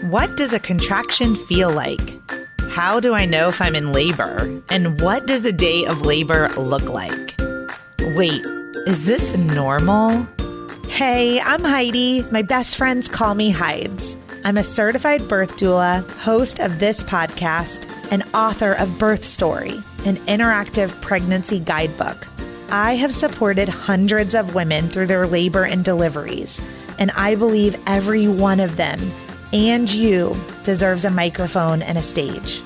What does a contraction feel like? How do I know if I'm in labor? And what does the day of labor look like? Wait, is this normal? Hey, I'm Heidi. My best friends call me Hides. I'm a certified birth doula, host of this podcast, and author of Birth Story, an interactive pregnancy guidebook. I have supported hundreds of women through their labor and deliveries, and I believe every one of them and you deserves a microphone and a stage.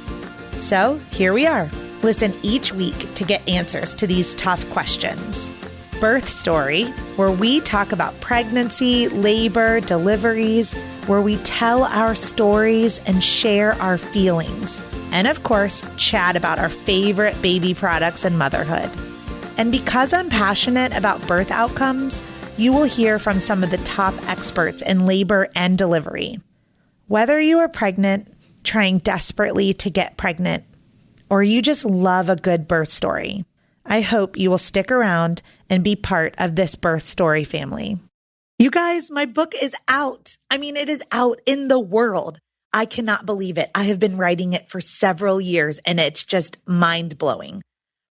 So here we are. Listen each week to get answers to these tough questions. Birth Story, where we talk about pregnancy, labor, deliveries, where we tell our stories and share our feelings. And of course, chat about our favorite baby products and motherhood. And because I'm passionate about birth outcomes, you will hear from some of the top experts in labor and delivery. Whether you are pregnant, trying desperately to get pregnant, or you just love a good birth story, I hope you will stick around and be part of this birth story family. You guys, my book is out. It is out in the world. I cannot believe it. I have been writing it for several years, and it's just mind-blowing.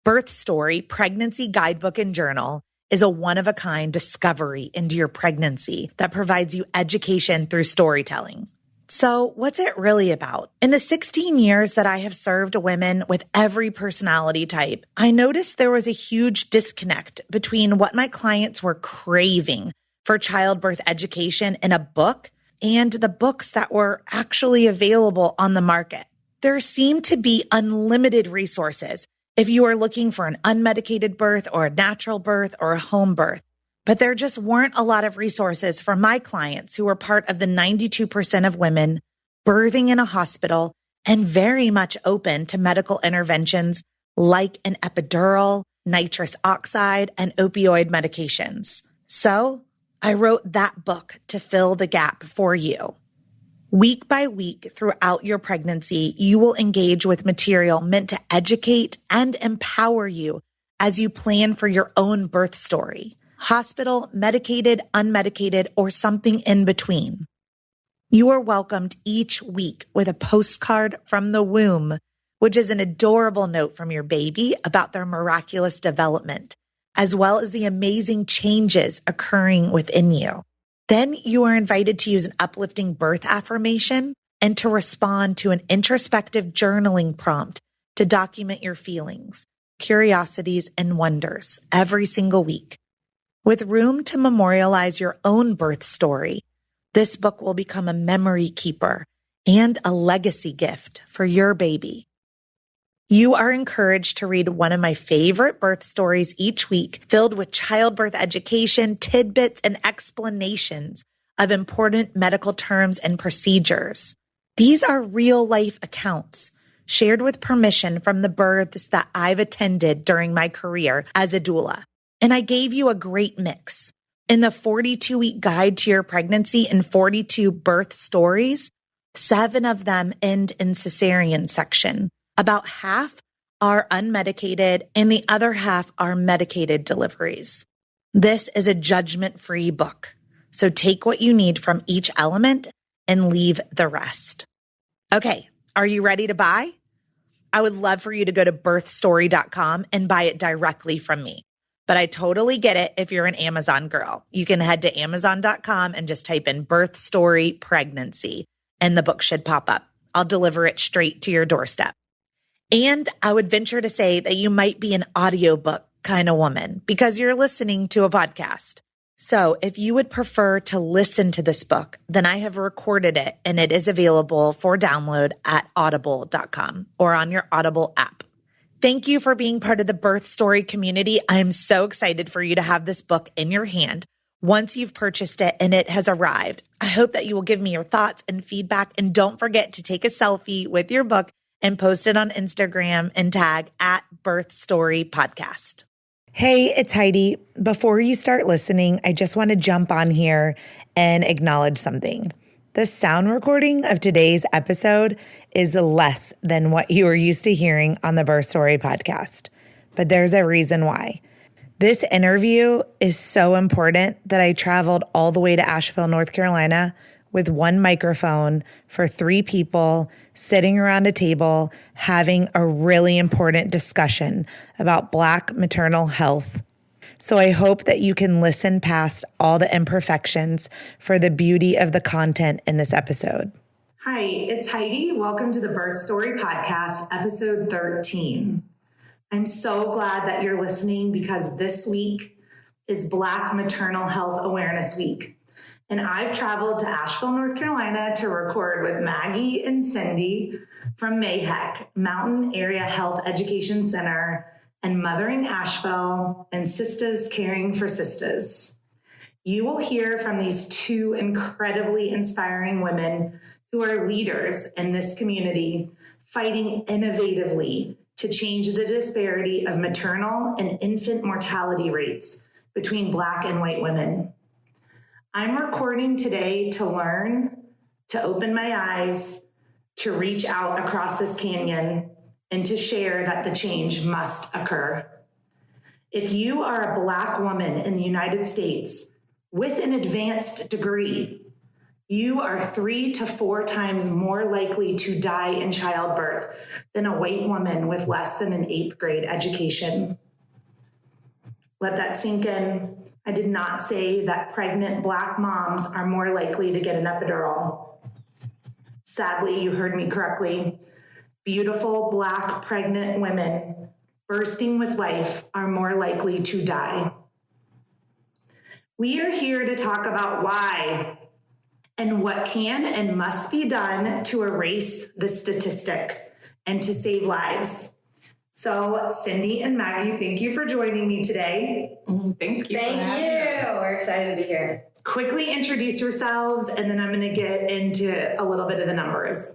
Birth Story, Pregnancy Guidebook and Journal is a one-of-a-kind discovery into your pregnancy that provides you education through storytelling. So what's it really about? In the 16 years that I have served women with every personality type, I noticed there was a huge disconnect between what my clients were craving for childbirth education in a book and the books that were actually available on the market. There seemed to be unlimited resources if you are looking for an unmedicated birth or a natural birth or a home birth. But there just weren't a lot of resources for my clients who were part of the 92% of women birthing in a hospital and very much open to medical interventions like an epidural, nitrous oxide, and opioid medications. So I wrote that book to fill the gap for you. Week by week throughout your pregnancy, you will engage with material meant to educate and empower you as you plan for your own birth story. Hospital, medicated, unmedicated, or something in between. You are welcomed each week with a postcard from the womb, which is an adorable note from your baby about their miraculous development, as well as the amazing changes occurring within you. Then you are invited to use an uplifting birth affirmation and to respond to an introspective journaling prompt to document your feelings, curiosities, and wonders every single week. With room to memorialize your own birth story, this book will become a memory keeper and a legacy gift for your baby. You are encouraged to read one of my favorite birth stories each week, filled with childbirth education, tidbits, and explanations of important medical terms and procedures. These are real-life accounts shared with permission from the births that I've attended during my career as a doula. And I gave you a great mix. In the 42-week guide to your pregnancy and 42 birth stories, 7 of them end in cesarean section. About half are unmedicated and the other half are medicated deliveries. This is a judgment-free book. So take what you need from each element and leave the rest. Okay, are you ready to buy? I would love for you to go to birthstory.com and buy it directly from me. But I totally get it if you're an Amazon girl. You can head to Amazon.com and just type in Birth Story Pregnancy, and the book should pop up. I'll deliver it straight to your doorstep. And I would venture to say that you might be an audiobook kind of woman because you're listening to a podcast. So if you would prefer to listen to this book, then I have recorded it and it is available for download at audible.com or on your Audible app. Thank you for being part of the Birth Story community. I am so excited for you to have this book in your hand once you've purchased it and it has arrived. I hope that you will give me your thoughts and feedback, and don't forget to take a selfie with your book and post it on Instagram and tag at Birth Story Podcast. Hey, it's Heidi. Before you start listening, I just want to jump on here and acknowledge something. The sound recording of today's episode is less than what you are used to hearing on the Birth Story podcast, but there's a reason why. This interview is so important that I traveled all the way to Asheville, North Carolina, with one microphone for 3 people sitting around a table having a really important discussion about Black maternal health. So I hope that you can listen past all the imperfections for the beauty of the content in this episode. Hi, it's Heidi. Welcome to the Birth Story Podcast, episode 13. I'm so glad that you're listening because this week is Black Maternal Health Awareness Week. And I've traveled to Asheville, North Carolina to record with Maggie and Cindy from MAHEC, Mountain Area Health Education Center, and Mothering Asheville and SistasCaring4Sistas. You will hear from these 2 incredibly inspiring women who are leaders in this community, fighting innovatively to change the disparity of maternal and infant mortality rates between Black and white women. I'm recording today to learn, to open my eyes, to reach out across this canyon, and to share that the change must occur. If you are a Black woman in the United States with an advanced degree, you are 3 to 4 times more likely to die in childbirth than a white woman with less than an 8th grade education. Let that sink in. I did not say that pregnant Black moms are more likely to get an epidural. Sadly, you heard me correctly. Beautiful Black pregnant women bursting with life are more likely to die. We are here to talk about why and what can and must be done to erase the statistic and to save lives. So, Cindy and Maggie, thank you for joining me today. Thank you. Thank you. We're excited to be here. Quickly introduce yourselves, and then I'm going to get into a little bit of the numbers.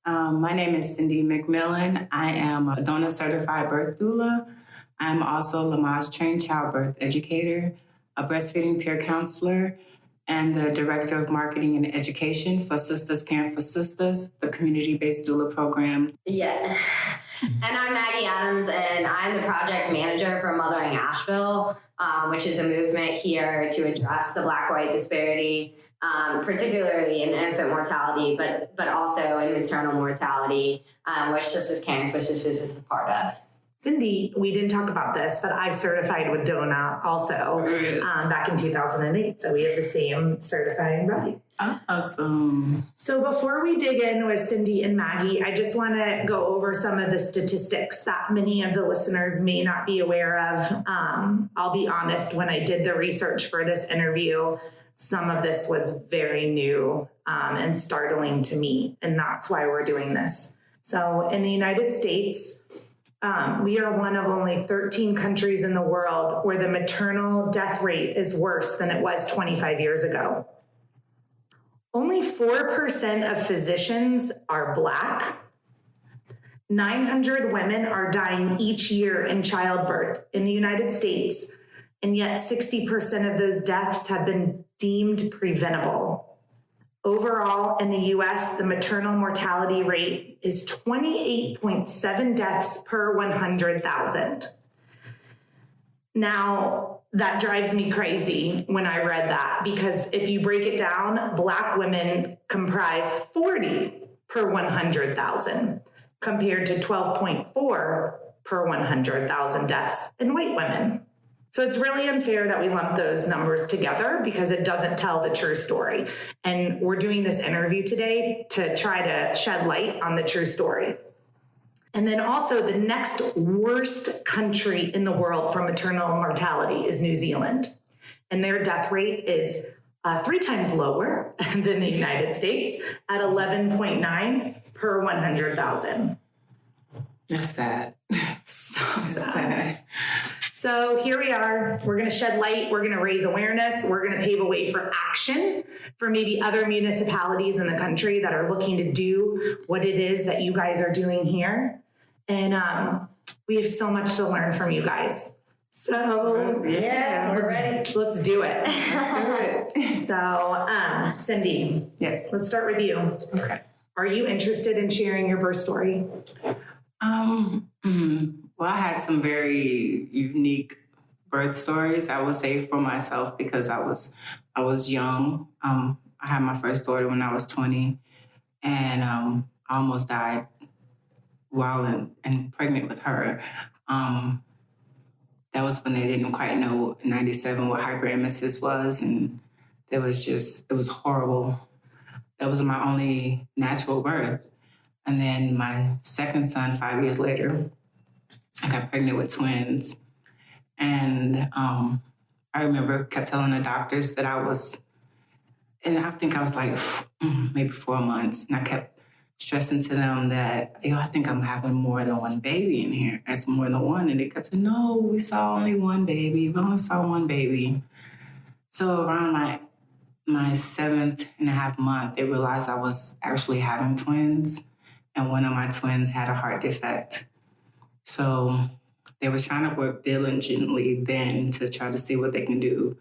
My name is Cindy McMillan. I am a Doulas certified birth doula. I'm also Lamaze trained childbirth educator, a breastfeeding peer counselor, and the director of marketing and education for SistasCaring4Sistas, the community-based doula program. Yeah. And I'm Maggie Adams, and I'm the project manager for Mothering Asheville, which is a movement here to address the Black-white disparity, particularly in infant mortality, but also in maternal mortality, which SistasCaring4Sistas is a part of. Cindy, we didn't talk about this, but I certified with DONA also back in 2008. So we have the same certifying body. Awesome. So before we dig in with Cindy and Maggie, I just want to go over some of the statistics that many of the listeners may not be aware of. I'll be honest, when I did the research for this interview, some of this was very new and startling to me. And that's why we're doing this. So in the United States, we are one of only 13 countries in the world where the maternal death rate is worse than it was 25 years ago. Only 4% of physicians are Black. 900 women are dying each year in childbirth in the United States, and yet 60% of those deaths have been deemed preventable. Overall, in the U.S., the maternal mortality rate is 28.7 deaths per 100,000. Now, that drives me crazy when I read that, because if you break it down, Black women comprise 40 per 100,000 compared to 12.4 per 100,000 deaths in white women. So it's really unfair that we lump those numbers together because it doesn't tell the true story. And we're doing this interview today to try to shed light on the true story. And then also the next worst country in the world for maternal mortality is New Zealand. And their death rate is 3 times lower than the United States at 11.9 per 100,000. That's sad. So sad. So here we are. We're going to shed light. We're going to raise awareness. We're going to pave a way for action for maybe other municipalities in the country that are looking to do what it is that you guys are doing here. And we have so much to learn from you guys. So yeah, we're ready. Let's do it. Let's do it. So Cindy, Yes. let's start with you. Okay. Are you interested in sharing your birth story? Well, I had some very unique birth stories, I would say, for myself, because I was young. I I had my first daughter when I was 20, and I almost died while and pregnant with her. That was when they didn't quite know in 97 what hyperemesis was, and it was horrible. That was my only natural birth. And then my second son, 5 years later, I got pregnant with twins. And I remember kept telling the doctors that I was, and I think I was like maybe 4 months. And I kept stressing to them that, I think I'm having more than one baby in here. That's more than one. And they kept saying, no, we saw only one baby. We only saw one baby. So around my 7.5 month, they realized I was actually having twins. And one of my twins had a heart defect. So they was trying to work diligently then to try to see what they can do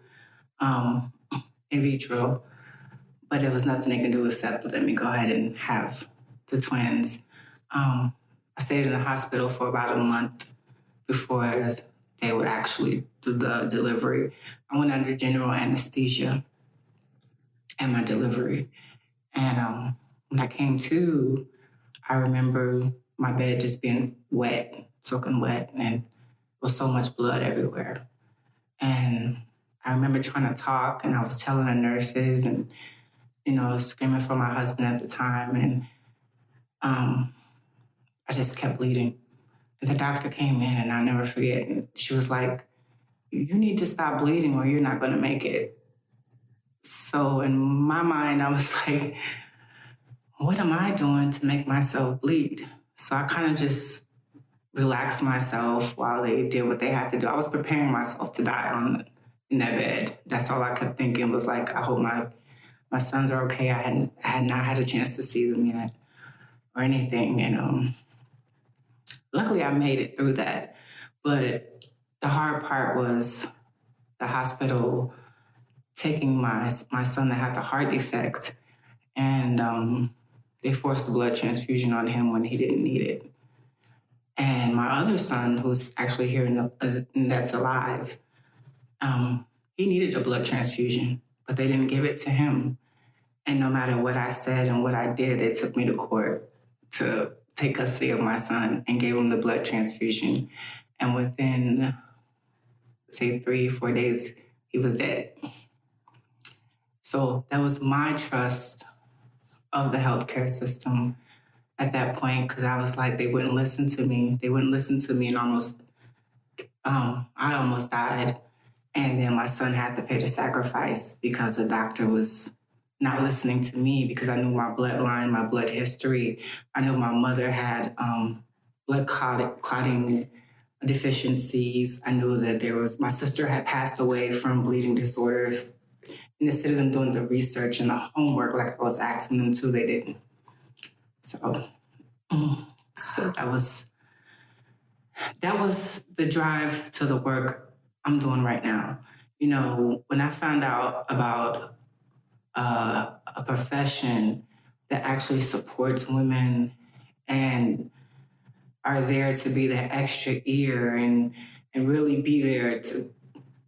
in vitro. But there was nothing they can do except let me go ahead and have the twins. I stayed in the hospital for about a month before they would actually do the delivery. I went under general anesthesia and my delivery. And when I came to, I remember my bed just being wet, soaking wet, and was so much blood everywhere. And I remember trying to talk, and I was telling the nurses and, screaming for my husband at the time. And I just kept bleeding. And the doctor came in, and I'll never forget. And she was like, you need to stop bleeding or you're not going to make it. So in my mind, I was like, what am I doing to make myself bleed? So I kind of just relaxed myself while they did what they had to do. I was preparing myself to die in that bed. That's all I kept thinking was like, I hope my sons are okay. I had not had a chance to see them yet or anything. And luckily I made it through that. But the hard part was the hospital taking my son that had the heart defect, and they forced a blood transfusion on him when he didn't need it. And my other son, who's actually here that's alive, he needed a blood transfusion, but they didn't give it to him. And no matter what I said and what I did, they took me to court to take custody of my son and gave him the blood transfusion. And within, say, 3-4 days, he was dead. So that was my trust of the healthcare system at that point, because I was like, they wouldn't listen to me. They wouldn't listen to me, and I almost died. And then my son had to pay the sacrifice because the doctor was not listening to me, because I knew my bloodline, my blood history. I knew my mother had blood clotting deficiencies. I knew that my sister had passed away from bleeding disorders. And instead of them doing the research and the homework like I was asking them to, they didn't. So that was the drive to the work I'm doing right now. When I found out about a profession that actually supports women and are there to be the extra ear and really be there to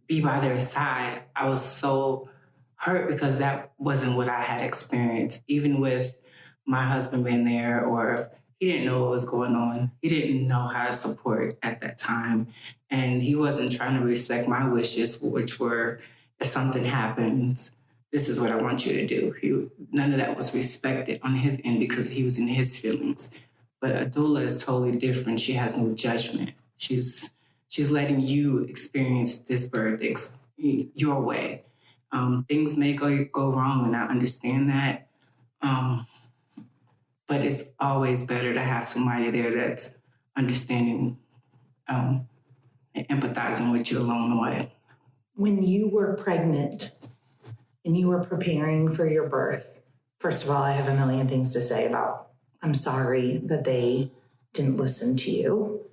be by their side, I was so hurt because that wasn't what I had experienced. Even with my husband being there, or if he didn't know what was going on, he didn't know how to support at that time. And he wasn't trying to respect my wishes, which were, if something happens, this is what I want you to do. None of that was respected on his end because he was in his feelings. But a doula is totally different. She has no judgment. She's letting you experience this birth your way. Things may go wrong, and I understand that. But it's always better to have somebody there that's understanding and empathizing with you along the way. When you were pregnant and you were preparing for your birth, first of all, I have a million things to say about, I'm sorry that they didn't listen to you.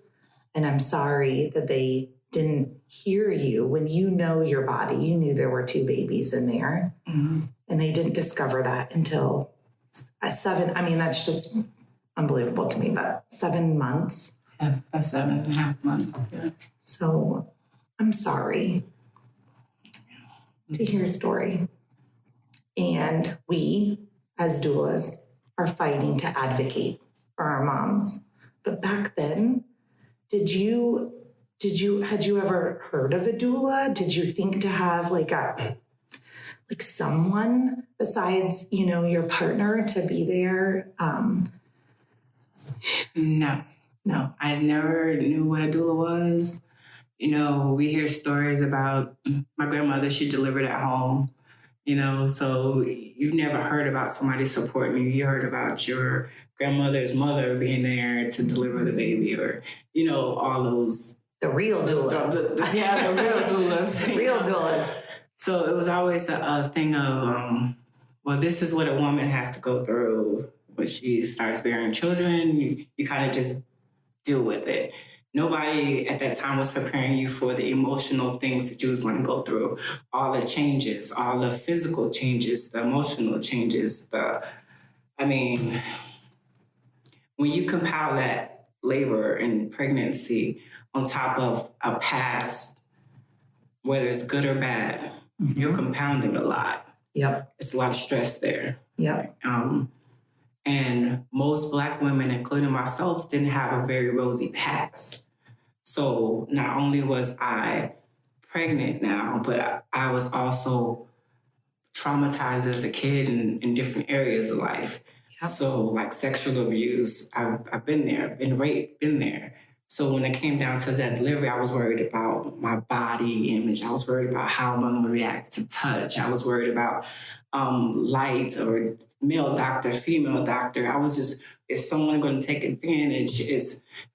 And I'm sorry that they didn't hear you. When you know your body, you knew there were 2 babies in there. Mm-hmm. And they didn't discover that until 7. I mean, that's just unbelievable to me, but 7 months. Yeah, about 7.5 months. Yeah. So I'm sorry to hear your story. And we, as doulas, are fighting to advocate for our moms. But back then, had you ever heard of a doula? Did you think to have like someone besides, your partner to be there? No, I never knew what a doula was. We hear stories about my grandmother, she delivered at home, so you've never heard about somebody supporting you. You heard about your grandmother's mother being there to deliver the baby, or, all those. The real doulas. The real doulas. The real doulas. So it was always a thing of, well, this is what a woman has to go through when she starts bearing children. You kind of just deal with it. Nobody at that time was preparing you for the emotional things that you was going to go through. All the changes, all the physical changes, the emotional changes, when you compile that labor and pregnancy on top of a past, whether it's good or bad, you're compounding a lot. Yep. It's a lot of stress there. Yep. And most Black women, including myself, didn't have a very rosy past. So not only was I pregnant now, but I was also traumatized as a kid in different areas of life. Yep. So like sexual abuse, I've been there, been raped, been there. So when it came down to that delivery, I was worried about my body image. I was worried about how I'm going to react to touch. I was worried about light or male doctor, female doctor. I was just, is someone going to take advantage?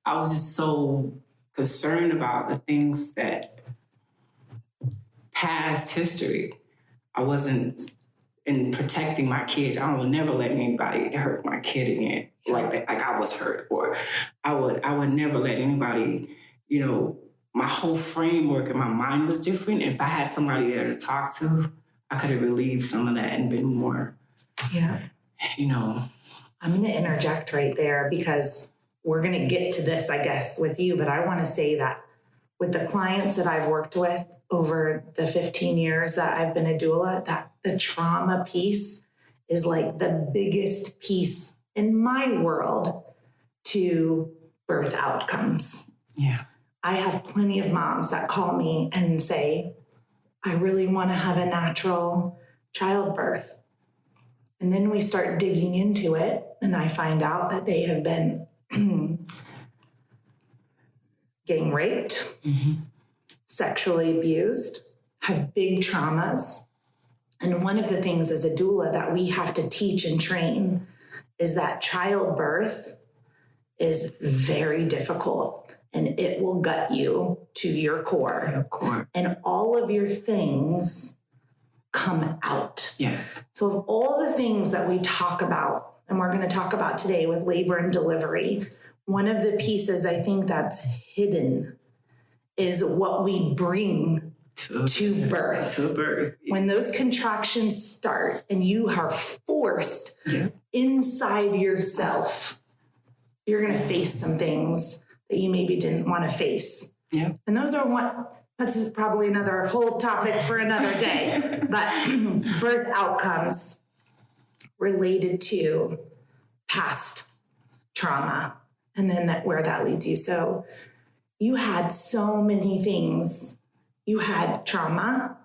I was just so concerned about the things that past history. I wasn't in protecting my kid. I would never let anybody hurt my kid again like that, like I was hurt. Or I would never let anybody, my whole framework in my mind was different. If I had somebody there to talk to, I could have relieved some of that and been more, I'm going to interject right there because we're going to get to this, I guess, with you. But I want to say that with the clients that I've worked with over the 15 years that I've been a doula, that the trauma piece is like the biggest piece in my world to birth outcomes. Yeah. I have plenty of moms that call me and say, I really want to have a natural childbirth. And then we start digging into it, and I find out that they have been getting raped, sexually abused, have big traumas. And one of the things as a doula that we have to teach and train is that childbirth is very difficult, and it will gut you to your core. And all of your things come out. Yes. So of all the things that we talk about, and we're going to talk about today with labor and delivery, one of the pieces I think that's hidden is what we bring to birth. When those contractions start and you are forced inside yourself, you're going to face some things that you maybe didn't want to face. Yeah. And that's probably another whole topic for another day. But birth outcomes related to past trauma, and then where that leads you. So you had so many things. You had trauma.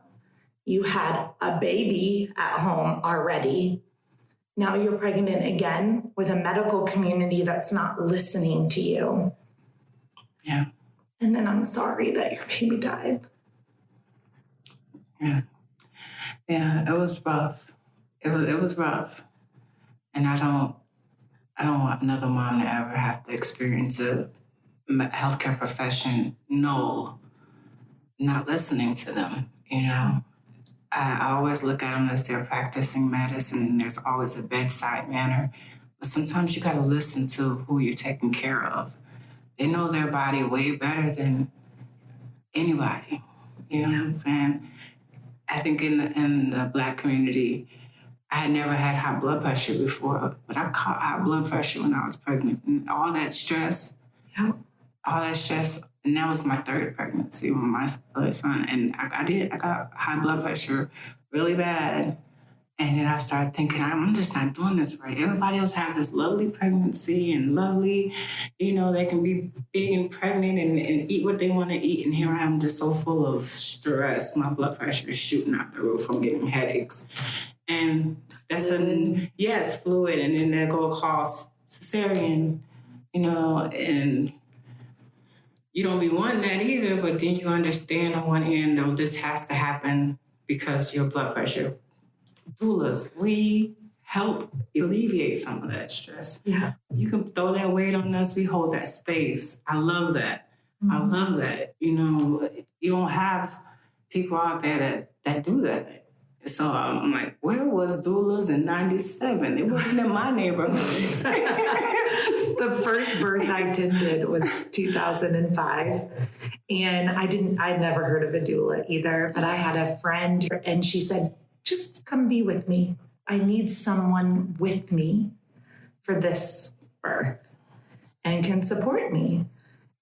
You had a baby at home already. Now you're pregnant again with a medical community that's not listening to you. Yeah. And then I'm sorry that your baby died. Yeah. Yeah, it was rough. It was rough. And I don't want another mom to ever have to experience a healthcare profession not listening to them, I always look at them as they're practicing medicine, and there's always a bedside manner. But sometimes you got to listen to who you're taking care of. They know their body way better than anybody. You know what I'm saying? I think in the Black community, I had never had high blood pressure before, but I caught high blood pressure when I was pregnant. And all that stress, and that was my third pregnancy with my other son. And I got high blood pressure really bad And then I started thinking, I'm just not doing this right. Everybody else have this lovely pregnancy and lovely, they can be big and pregnant and eat what they want to eat. And here I am just so full of stress. My blood pressure is shooting out the roof. I'm getting headaches. And that's it's fluid. And then they go call cesarean, and you don't be wanting that either. But then you understand on one end, though, this has to happen because your blood pressure. Doulas, we help alleviate some of that stress. Yeah. You can throw that weight on us. We hold that space. I love that. Mm-hmm. I love that. You don't have people out there that do that. So I'm like, where was Doulas in 97? It wasn't in my neighborhood. The first birth I attended was 2005. And I'd never heard of a doula either, but I had a friend and she said, just come be with me. I need someone with me for this birth and can support me.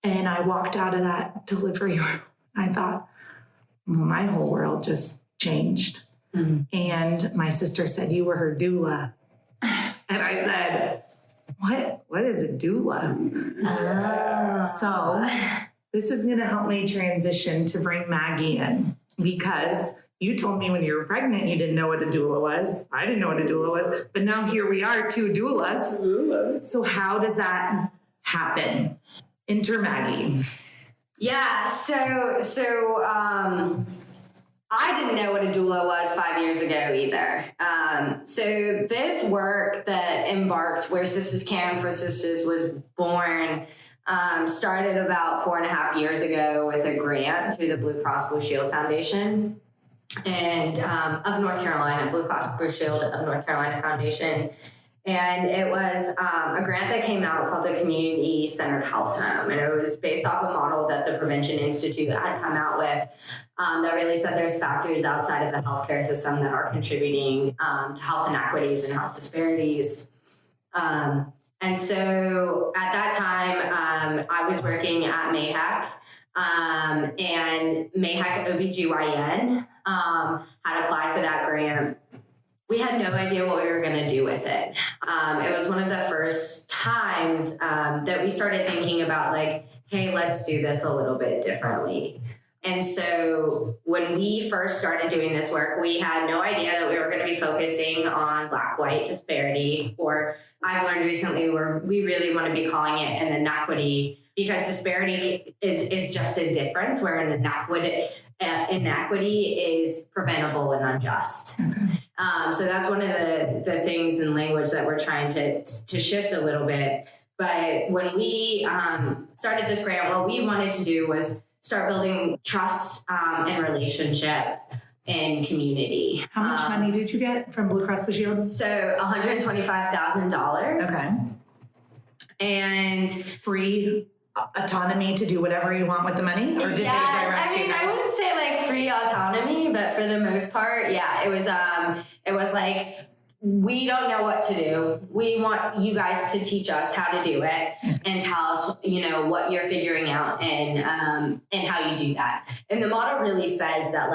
And I walked out of that delivery room. I thought, well, my whole world just changed. Mm-hmm. And my sister said, you were her doula. And I said, what is a doula? So this is going to help me transition to bring Maggie in, because you told me when you were pregnant, you didn't know what a doula was. I didn't know what a doula was, but now here we are, two doulas. So how does that happen? Enter Maggie. Yeah, so I didn't know what a doula was 5 years ago either. So this work that embarked where SistasCaring4Sistas was born started about 4.5 years ago with a grant through the Blue Cross Blue Shield Foundation and of North Carolina, Blue Cross Blue Shield of North Carolina Foundation. And it was a grant that came out called the Community Centered Health Home. And it was based off a model that the Prevention Institute had come out with that really said there's factors outside of the healthcare system that are contributing to health inequities and health disparities. And so at that time, I was working at MAHEC, and MAHEC OBGYN had applied for that grant. We had no idea what we were going to do with it. It was one of the first times that we started thinking about like, hey, let's do this a little bit differently. And so when we first started doing this work, we had no idea that we were going to be focusing on Black-white disparity, or I've learned recently we really want to be calling it an inequity, because disparity is just a difference, where an inequity is preventable and unjust. So that's one of the things in language that we're trying to shift a little bit. But when we started this grant, what we wanted to do was start building trust and relationship in community. How much money did you get from Blue Cross Blue Shield? So $125,000. Okay. And free autonomy to do whatever you want with the money? Or did they direct you guys? I wouldn't say like free autonomy, but for the most part, yeah, it was like, we don't know what to do. We want you guys to teach us how to do it and tell us, what you're figuring out and how you do that. And the model really says that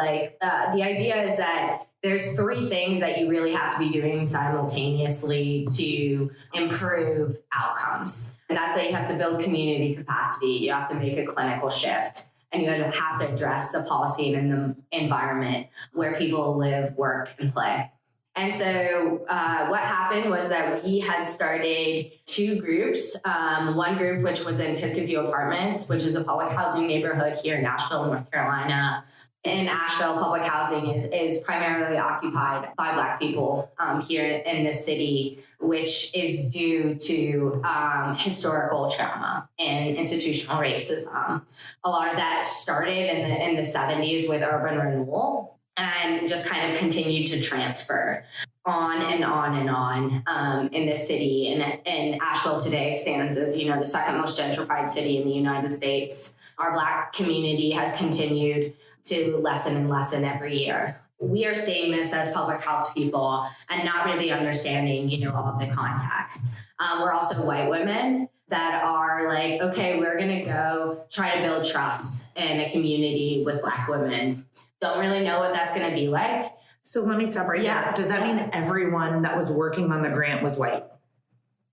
the idea is that there's 3 things that you really have to be doing simultaneously to improve outcomes. And that's that you have to build community capacity. You have to make a clinical shift. And you have to address the policy and the environment where people live, work, and play. And so what happened was that we had started 2 groups. One group, which was in Piscopio Apartments, which is a public housing neighborhood here in Asheville, North Carolina. In Asheville, public housing is primarily occupied by Black people here in this city, which is due to historical trauma and institutional racism. A lot of that started in the 70s with urban renewal, and just kind of continued to transfer on and on and on in this city. And Asheville today stands as, the second most gentrified city in the United States. Our Black community has continued to lessen and lessen every year. We are seeing this as public health people and not really understanding, all of the context. We're also white women that are like, okay, we're going to go try to build trust in a community with Black women. Don't really know what that's going to be like. So let me stop right there. Does that mean everyone that was working on the grant was white?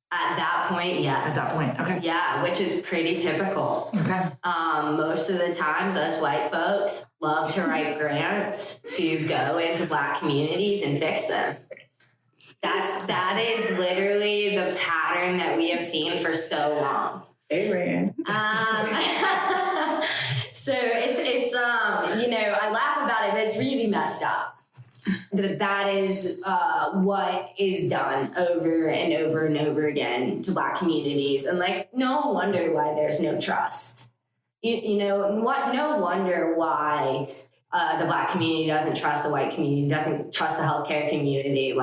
At that point, yes. At that point, okay. Yeah, which is pretty typical. Okay. Most of the times, us white folks love to write grants to go into Black communities and fix them. That is literally the pattern that we have seen for so long. Amen. So it's I laugh about it, but it's really messed up. That is what is done over and over and over again to Black communities. And no wonder why there's no trust. No wonder why the Black community doesn't trust the white community, doesn't trust the healthcare community.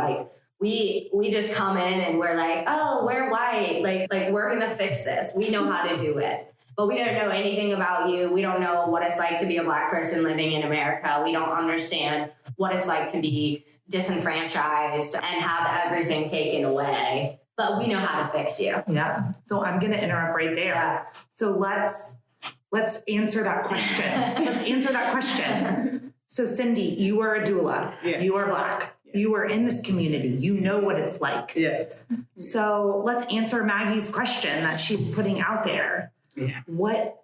We just come in and we're like, oh, we're white. We're going to fix this. We know how to do it. But we don't know anything about you. We don't know what it's like to be a Black person living in America. We don't understand what it's like to be disenfranchised and have everything taken away. But we know how to fix you. Yeah. So I'm going to interrupt right there. Yeah. So let's answer that question. So Cindy, you are a doula. Yeah. You are Black. Yeah. You are in this community. You know what it's like. Yes. So let's answer Maggie's question that she's putting out there. Yeah. What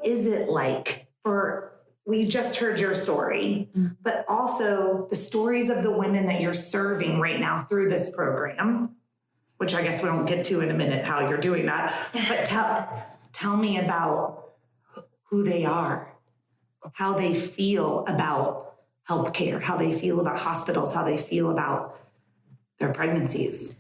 is it like we just heard your story, but also the stories of the women that you're serving right now through this program, which I guess we don't get to in a minute how you're doing that, but tell me about who they are, how they feel about healthcare, how they feel about hospitals, how they feel about their pregnancies.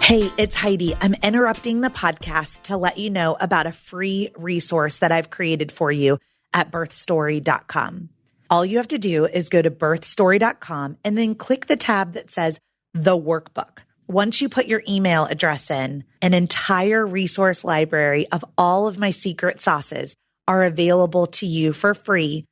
Hey, it's Heidi. I'm interrupting the podcast to let you know about a free resource that I've created for you at birthstory.com. All you have to do is go to birthstory.com and then click the tab that says The Workbook. Once you put your email address in, an entire resource library of all of my secret sauces are available to you for free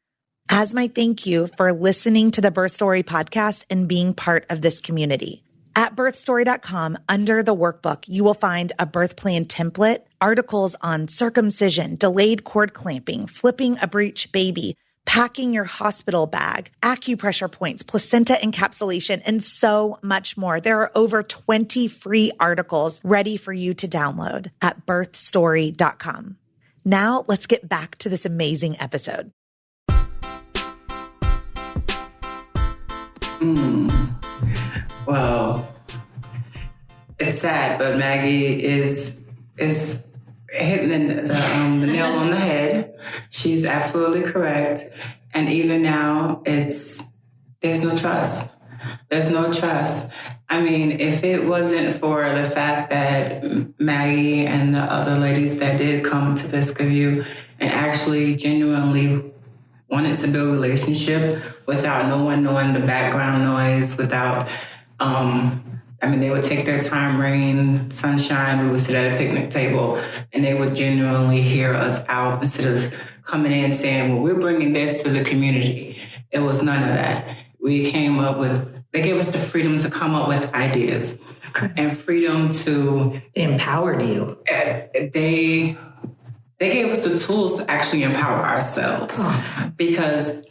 as my thank you for listening to the Birth Story podcast and being part of this community. At birthstory.com, under the workbook, you will find a birth plan template, articles on circumcision, delayed cord clamping, flipping a breech baby, packing your hospital bag, acupressure points, placenta encapsulation, and so much more. There are over 20 free articles ready for you to download at birthstory.com. Now, let's get back to this amazing episode. Well, it's sad, but Maggie is hitting the nail on the head. She's absolutely correct. And even now, there's no trust. There's no trust. I mean, if it wasn't for the fact that Maggie and the other ladies that did come to Biscuit View and actually genuinely wanted to build a relationship without no one knowing the background noise, without, they would take their time, rain, sunshine, we would sit at a picnic table and they would genuinely hear us out instead of coming in and saying, well, we're bringing this to the community. It was none of that. They gave us the freedom to come up with ideas and freedom to... They empowered you. They gave us the tools to actually empower ourselves. Awesome. Because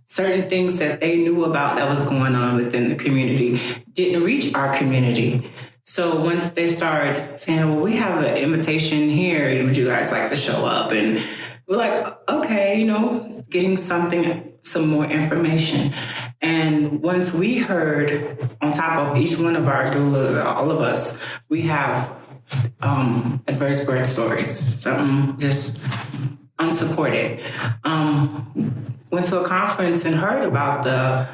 certain things that they knew about that was going on within the community didn't reach our community. So once they started saying, well, we have an invitation here, would you guys like to show up? And we're like, okay, getting some more information. And once we heard, on top of each one of our doulas, all of us, we have adverse birth stories, something just unsupported. Went to a conference and heard about the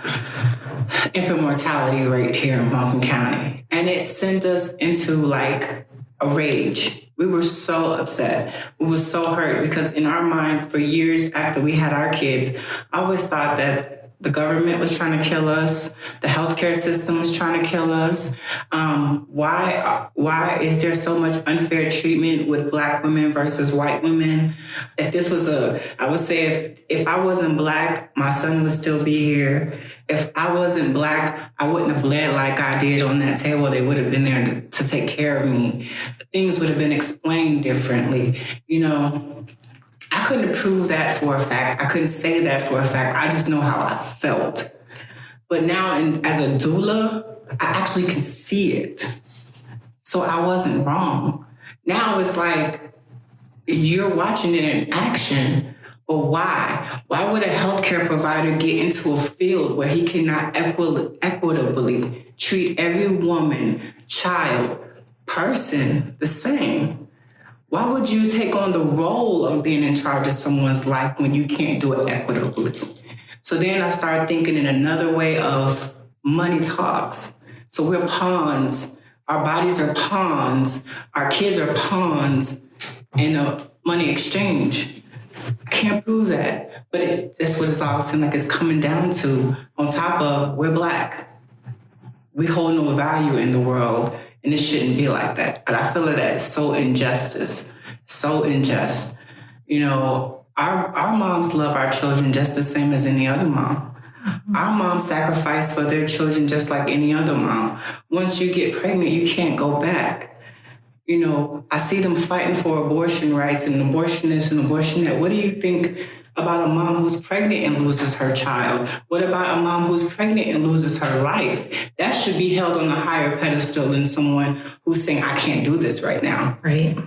infant mortality rate here in Buncombe County. And it sent us into a rage. We were so upset. We were so hurt because in our minds for years after we had our kids, I always thought that the government was trying to kill us. The healthcare system was trying to kill us. Why is there so much unfair treatment with Black women versus white women? If this was I would say if I wasn't Black, my son would still be here. If I wasn't Black, I wouldn't have bled like I did on that table. They would have been there to take care of me. Things would have been explained differently. I couldn't prove that for a fact. I couldn't say that for a fact. I just know how I felt. But now as a doula, I actually can see it. So I wasn't wrong. Now it's like, you're watching it in action. But why? Why would a healthcare provider get into a field where he cannot equitably treat every woman, child, person the same? Why would you take on the role of being in charge of someone's life when you can't do it equitably? So then I started thinking in another way of money talks. So we're pawns. Our bodies are pawns. Our kids are pawns in a money exchange. I can't prove that, but that's what it's all seems like it's coming down to. On top of, we're Black. We hold no value in the world, and it shouldn't be like that. And I feel that it's so unjust. You know, our moms love our children just the same as any other mom. Our moms sacrifice for their children just like any other mom. Once you get pregnant, you can't go back. You know, I see them fighting for abortion rights and abortion this and abortion that. What do you think about a mom who's pregnant and loses her child? What about a mom who's pregnant and loses her life? That should be held on a higher pedestal than someone who's saying, I can't do this right now. Right.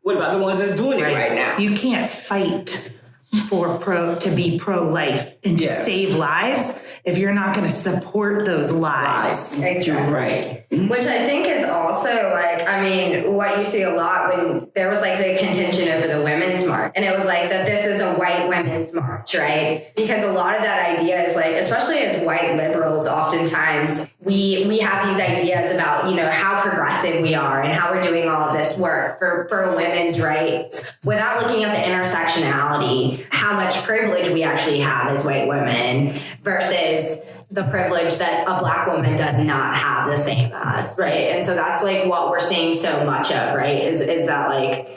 What about the ones that's doing it right now? You can't fight to be pro-life and to save lives if you're not going to support those lives. Exactly. You're right. Which I think is also like, I mean, what you see a lot when there was like the contention over the Women's March. And it was like that this is a white women's march, right? Because a lot of that idea is like, especially as white liberals, oftentimes we have these ideas about, you know, how progressive we are and how we're doing all of this work for women's rights without looking at the intersectionality, how much privilege we actually have as white women versus the privilege that a Black woman does not have the same as, right? And so that's like what we're seeing so much of, right? Is that like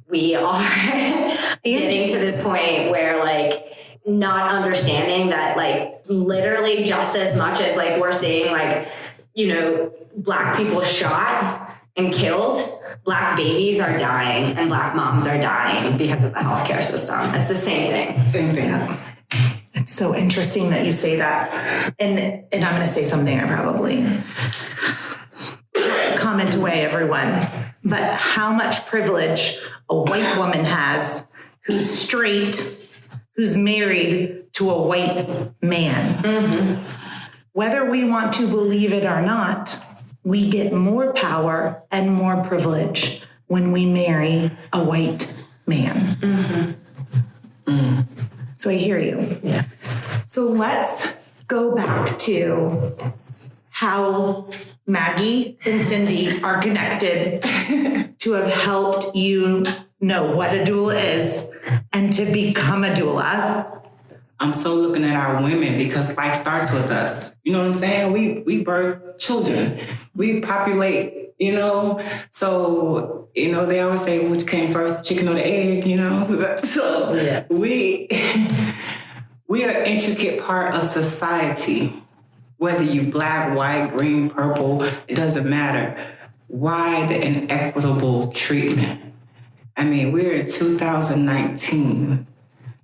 we are getting to this point where like not understanding that like literally just as much as like we're seeing like, you know, Black people shot and killed, Black babies are dying and Black moms are dying because of the healthcare system. It's the same thing. Same thing. Yeah. It's so interesting that you say that. And I'm going to say something I probably comment away, everyone. But how much privilege a white woman has who's straight, who's married to a white man. Mm-hmm. Whether we want to believe it or not, we get more power and more privilege when we marry a white man. Mm-hmm. Mm. So I hear you. Yeah. So let's go back to how Maggie and Cindy are connected to have helped you know what a doula is and to become a doula. I'm so looking at our women because life starts with us. You know what I'm saying? We birth children. We populate, you know? So, you know, they always say, which came first, the chicken or the egg, you know? So yeah. We are an intricate part of society. Whether you Black, white, green, purple, it doesn't matter. Why the inequitable treatment? I mean, we're in 2019.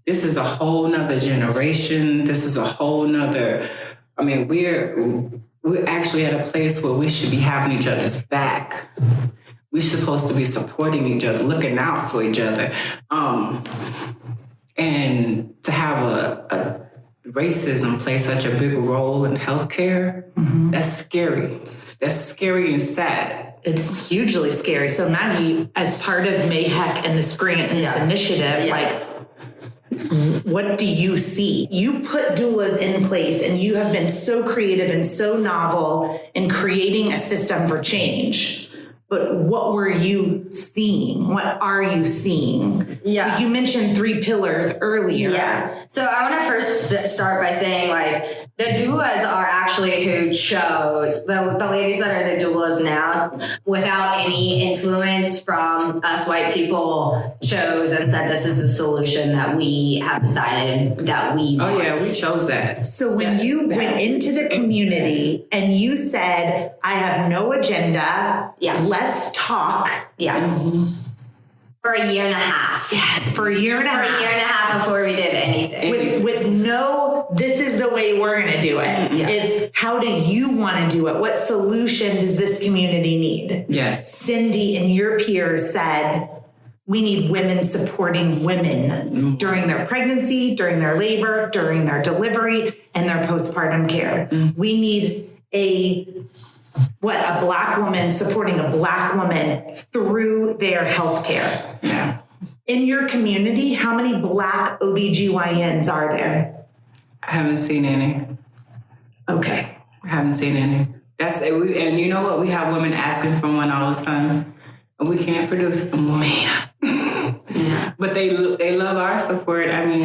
This is a whole nother generation. This is a whole nother, I mean, we're actually at a place where we should be having each other's back. We're supposed to be supporting each other, looking out for each other. And to have a racism play such a big role in healthcare, mm-hmm. That's scary. That's scary and sad. It's hugely scary. So Maggie, as part of MAHEC and this grant and this initiative, like, what do you see? You put doulas in place and you have been so creative and so novel in creating a system for change. But what were you seeing? What are you seeing? Yeah. You mentioned 3 pillars earlier. Yeah. So I want to first start by saying, like, the doulas are actually who chose, the ladies that are the doulas now, without any influence from us white people, chose and said, this is the solution that we have decided that we want. Oh, yeah, we chose that. So when you went into the community and you said, I have no agenda, let's talk. Yeah. Mm-hmm. For a year and a half. Yes, for a year and a half. For a year and a half before we did anything. With no, this is the way we're going to do it. Yeah. It's how do you want to do it? What solution does this community need? Yes. Cindy and your peers said, we need women supporting women during their pregnancy, during their labor, during their delivery, and their postpartum care. We need a Black woman supporting a Black woman through their health care. Yeah. In your community, how many Black OBGYNs are there? I haven't seen any. Okay. I haven't seen any. And you know what? We have women asking for one all the time. And we can't produce them more. Yeah. But they love our support. I mean,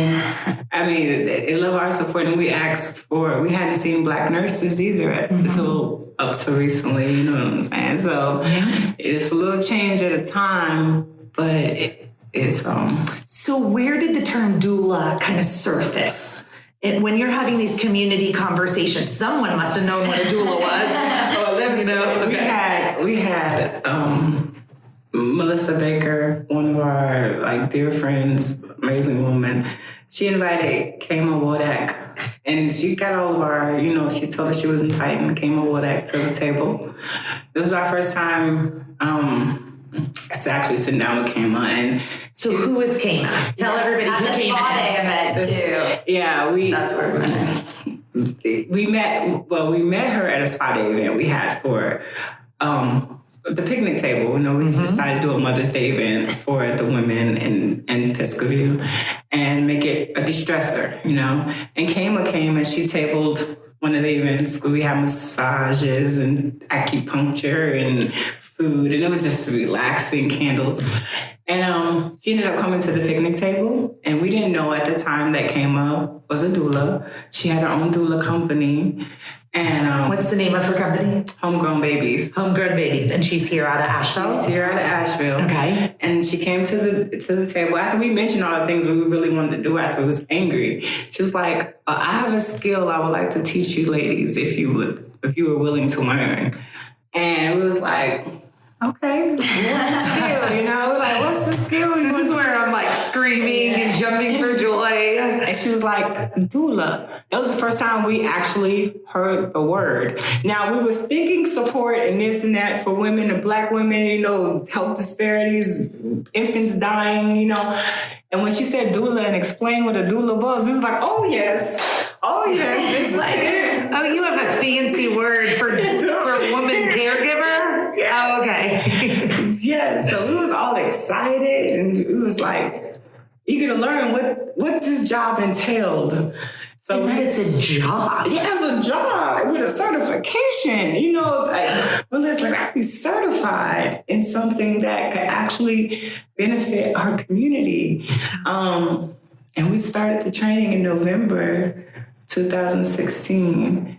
they love our support, and we hadn't seen Black nurses either until up to recently, you know what I'm saying? So it's a little change at a time, but it's So where did the term doula kind of surface? And when you're having these community conversations, someone must have known what a doula was. We had Melissa Baker, one of our dear friends, amazing woman. She invited Kama Wodak, and she got all of our, she told us she was inviting Kama Wodak to the table. This was our first time actually sitting down with Kama. And so who is Kama? Tell everybody who Kama is. At the spa day event too. Yeah, that's where we met her at a spa day event we had for the picnic table. We decided to do a Mother's Day event for the women in Piscataway and make it a de-stressor, And Kama came and she tabled one of the events where we had massages and acupuncture and food, and it was just relaxing, candles. And she ended up coming to the picnic table, and we didn't know at the time that Kama was a doula. She had her own doula company. And what's the name of her company? Homegrown Babies. Homegrown Babies. And she's here out of Asheville? She's here out of Asheville. Okay. And she came to the table. After we mentioned all the things we really wanted to do after, we was angry. She was like, I have a skill I would like to teach you ladies if you were willing to learn. And it was like, okay, what's the skill? What's the skill? This is where I'm screaming and jumping for joy. And she was like, doula. That was the first time we actually heard the word. Now, we was thinking support and this and that for women and Black women, health disparities, infants dying, And when she said doula and explained what a doula was, we was like, oh, yes. Oh, yes. It's you have a fancy word for woman caregiver? Yeah. Oh, okay. Yeah, so we was all excited, and it was like, you get to learn what this job entailed. So that it's a job. Yeah, it's a job with a certification. Well, it's I have to be certified in something that could actually benefit our community. And we started the training in November 2016.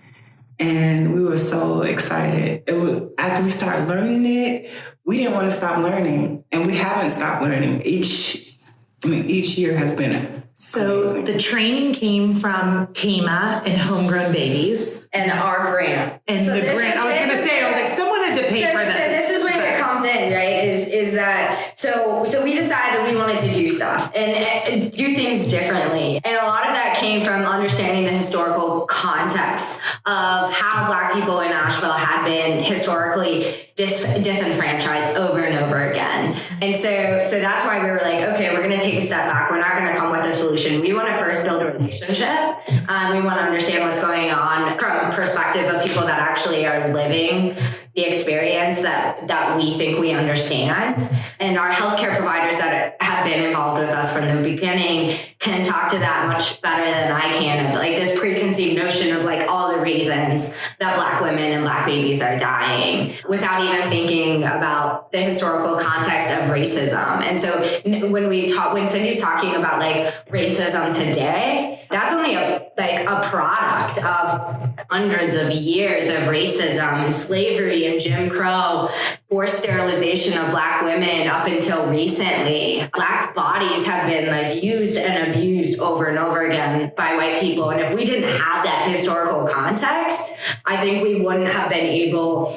And we were so excited. It was after we started learning it, we didn't want to stop learning. And we haven't stopped learning. Each year has been so amazing. The training came from Kama and Homegrown Babies. And our grant. And so the grant. I was going to say, someone had to pay for this. So this is when it comes in, right? Is that, so we decided we wanted to do stuff and do things differently. And a lot of that came from understanding the historical context of how Black people in Asheville had been historically disenfranchised over and over again. And so that's why we were like, okay, we're going to take a step back. We're not going to come with a solution. We want to first build a relationship. We want to understand what's going on from a perspective of people that actually are living the experience that we think we understand. And our healthcare providers that have been involved with us from the beginning can talk to that much better than I can, of this preconceived notion of all the reasons that Black women and Black babies are dying without even thinking about the historical context of racism. And so when Cindy's talking about racism today, that's only a product of hundreds of years of racism, slavery, and Jim Crow, forced sterilization of Black women up until recently. Black bodies have been used and abused over and over again by white people. And if we didn't have that historical context, context, I think we wouldn't have been able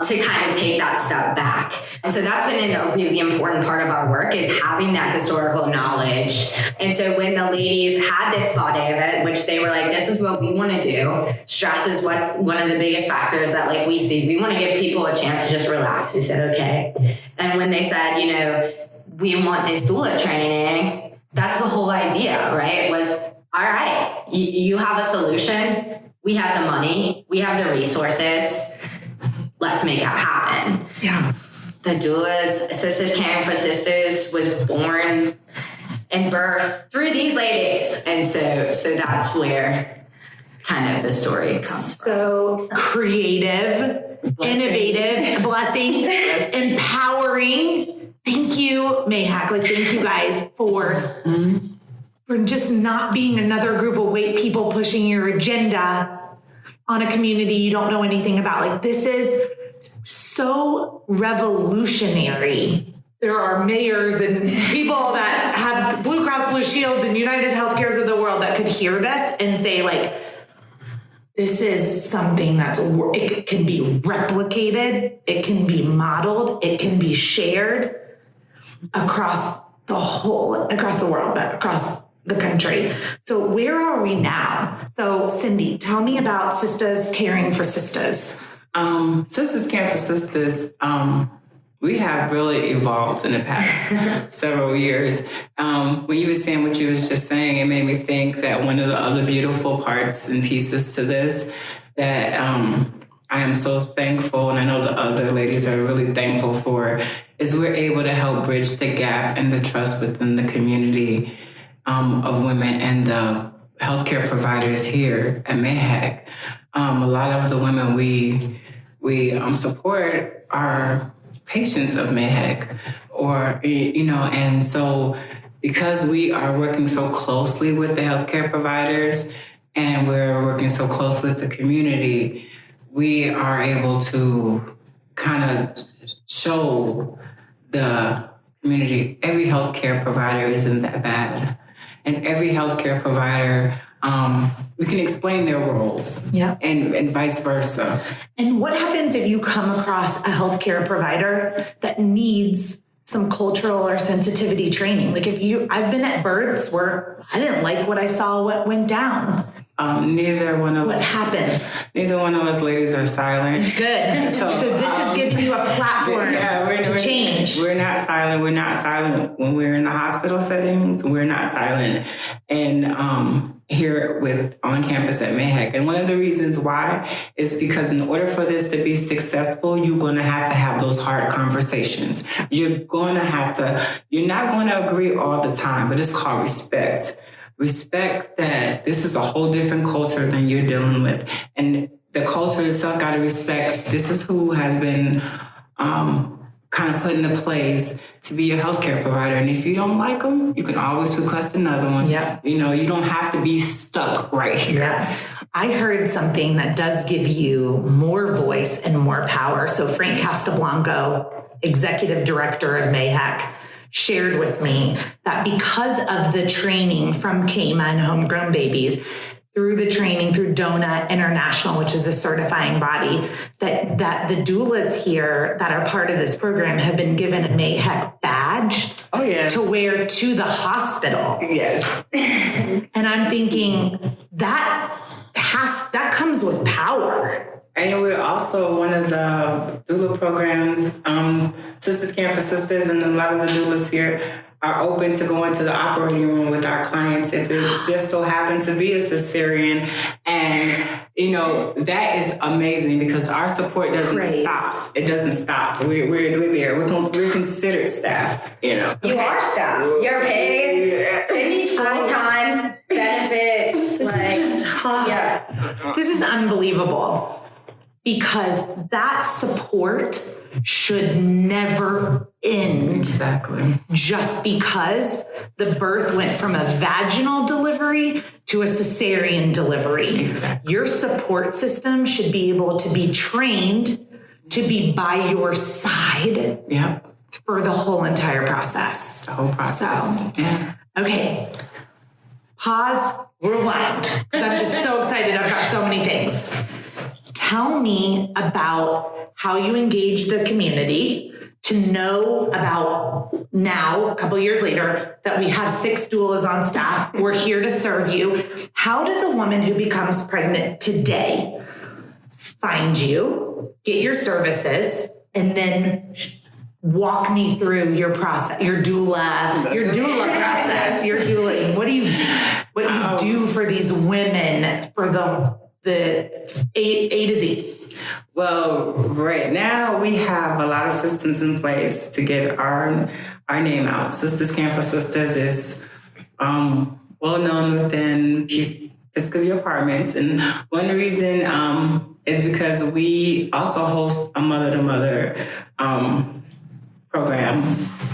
to kind of take that step back. And so that's been a really important part of our work, is having that historical knowledge. And so when the ladies had this thought of it, which they were like, this is what we want to do. Stress is what's one of the biggest factors that like we see. We want to give people a chance to just relax. We said, okay. And when they said, you know, we want this doula training, that's the whole idea, right? Was, all right, you have a solution. We have the money. We have the resources. Let's make it happen. Yeah. The Doulas, SistasCaring4Sistas was born and birthed through these ladies. And so that's where kind of the story comes from. So creative, innovative, blessing, empowering. Thank you, MAHEC. Like, thank you guys for just not being another group of white people pushing your agenda on a community you don't know anything about. Like, this is so revolutionary. There are mayors and people that have Blue Cross Blue Shields and United Healthcares of the world that could hear this and say, like, this is something it can be replicated, it can be modeled, it can be shared across the world, but across the country. So where are we now? So Cindy, tell me about Sistas Caring for Sistas. Sistas Caring for Sistas, we have really evolved in the past several years. When you were saying what you was just saying, it made me think that one of the other beautiful parts and pieces to this that I am so thankful, and I know the other ladies are really thankful for, is we're able to help bridge the gap and the trust within the community of women and the healthcare providers here at MAHEC. A lot of the women we support are patients of MAHEC, or, you know, and so because we are working so closely with the healthcare providers and we're working so close with the community, we are able to kind of show the community every healthcare provider isn't that bad. And every healthcare provider, we can explain their roles, and vice versa. And what happens if you come across a healthcare provider that needs some cultural or sensitivity training? Like I've been at births where I didn't like what I saw, what went down. Neither one of us. What happens? Neither one of us ladies are silent. Good. So this is giving you a platform to change. We're not silent. We're not silent when we're in the hospital settings. We're not silent. And here on campus at MAHEC. And one of the reasons why is because in order for this to be successful, you're going to have those hard conversations. You're not going to agree all the time, but it's called respect. Respect that this is a whole different culture than you're dealing with. And the culture itself got to respect this is who has been kind of put into place to be your healthcare provider. And if you don't like them, you can always request another one. Yeah. You know, you don't have to be stuck right here. Yeah. I heard something that does give you more voice and more power. So Frank Castablanco, executive director of MAHEC, shared with me that because of the training from KEMA and Homegrown Babies, through the training through DONA International, which is a certifying body, that the doulas here that are part of this program have been given a MAHEC badge to wear to the hospital. Yes. And I'm thinking that comes with power. And we're also one of the doula programs, Sistas Caring for Sistas, and a lot of the doulas here are open to go into the operating room with our clients if it just so happened to be a cesarean. And, you know, that is amazing because our support doesn't stop. It doesn't stop. We're there. We're considered staff, you know. You are staff. You're paid. Cindy's full-time benefits. This is unbelievable. Because that support should never end. Exactly. Just because the birth went from a vaginal delivery to a cesarean delivery. Exactly. Your support system should be able to be trained to be by your side for the whole entire process. The whole process. So, okay. Pause, rewind, because I'm just so excited. I've got so many things. Tell me about how you engage the community to know about now, a couple years later, that we have 6 doulas on staff. We're here to serve you. How does a woman who becomes pregnant today find you, get your services, and then walk me through your process, your doula process, your doulaing? What you do for these women for the A to Z? Well, right now we have a lot of systems in place to get our name out. SistasCaring4Sistas is well known within Piscovia apartments, and one reason is because we also host a mother-to-mother program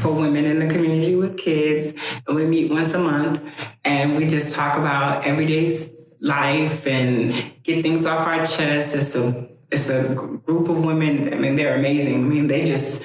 for women in the community with kids, and we meet once a month, and we just talk about everyday life and get things off our chest. It's a group of women. I mean, they're amazing. I mean, they just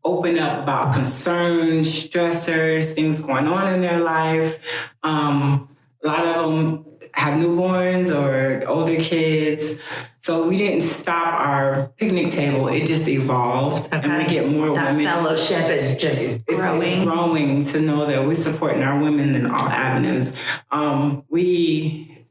open up about concerns, stressors, things going on in their life. A lot of them have newborns or older kids. So we didn't stop our picnic table. It just evolved. Okay. And we get more women. That fellowship is just growing. It's growing to know that we're supporting our women in all avenues.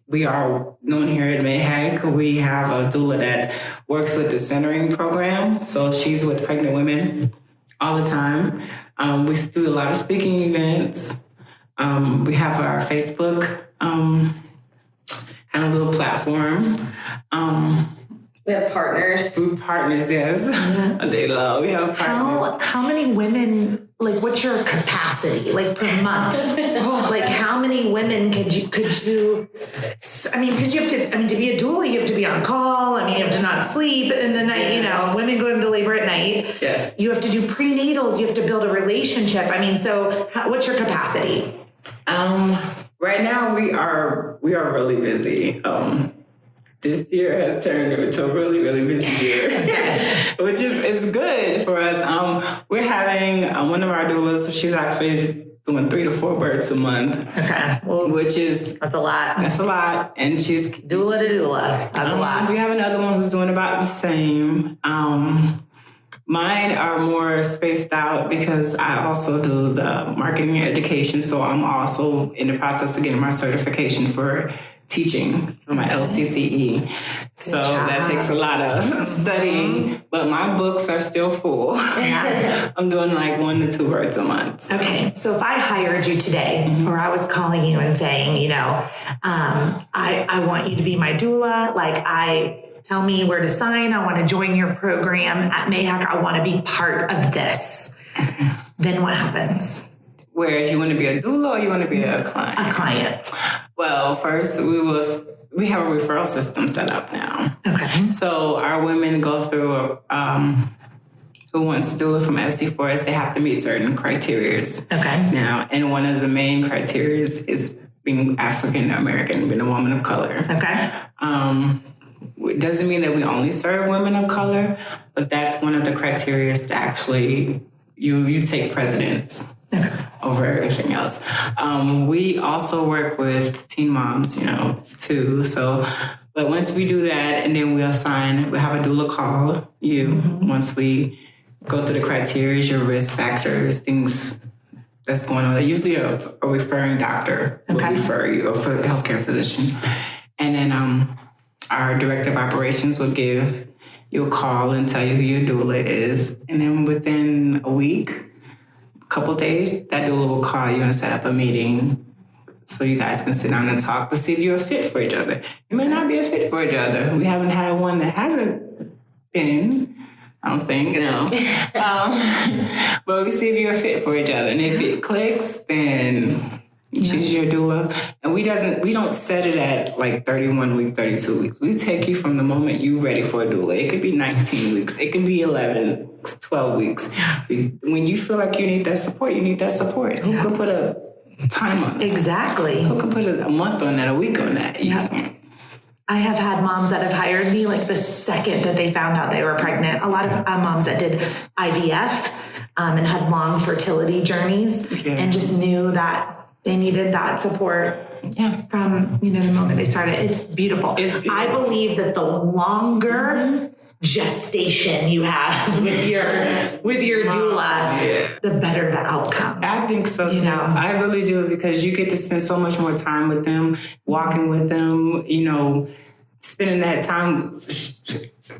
We are known here at MAHEC. We have a doula that works with the centering program. So she's with pregnant women all the time. We do a lot of speaking events. We have our Facebook kind of little platform. We have partners. Yes. Yeah. They love. We have partners. How many women, like, what's your capacity, like, per month? Like, how many women could you, I mean, because you have to, to be a doula, you have to be on call. I mean, you have to not sleep in the night, yes. Women go into labor at night. Yes. You have to do prenatals. You have to build a relationship. I mean, so what's your capacity? Right now we are really busy. This year has turned into a really, really busy year, which is good for us. We're having one of our doulas. She's actually doing 3 to 4 births a month. Okay, well, that's a lot. That's a lot, and she's doula to doula. That's a lot. We have another one who's doing about the same. Mine are more spaced out because I also do the marketing and education. So I'm also in the process of getting my certification for teaching for my LCCE. So that takes a lot of studying, but my books are still full. Yeah. I'm doing like 1 to 2 births a month. Okay. So if I hired you today, or I was calling you and saying, I want you to be my doula, tell me where to sign. I want to join your program at MAHEC. I want to be part of this. Then what happens? Whereas you want to be a doula or you want to be a client? A client. Well, first we have a referral system set up now. Okay. So our women go through who wants doula from SC4S, they have to meet certain criteria. Okay. Now, and one of the main criteria is being African American, being a woman of color. Okay. It doesn't mean that we only serve women of color, but that's one of the criteria to actually you take precedence over everything else. We also work with teen moms, too. So, but once we do that, and then we have a doula call you once we go through the criteria, your risk factors, things that's going on. Usually a referring doctor will refer you, or for a healthcare physician. And then our director of operations will give you a call and tell you who your doula is. And then within a week, a couple days, that doula will call you and set up a meeting so you guys can sit down and talk to see if you're a fit for each other. You may not be a fit for each other. We haven't had one that hasn't been, I don't think, but we see if you're a fit for each other. And if it clicks, then choose your doula. And we don't set it at like 31 weeks, 32 weeks. We take you from the moment you're ready for a doula. It could be 19 weeks. It can be 11, 12 weeks. When you feel like you need that support, you need that support. Who could put a time on that? Exactly. Who could put a month on that, a week on that? Yeah. I have had moms that have hired me like the second that they found out they were pregnant. A lot of moms that did IVF and had long fertility journeys and just knew that they needed that support from, the moment they started. It's beautiful. I believe that the longer gestation you have with your doula, the better the outcome. I think so too. I really do, because you get to spend so much more time with them, walking with them, spending that time.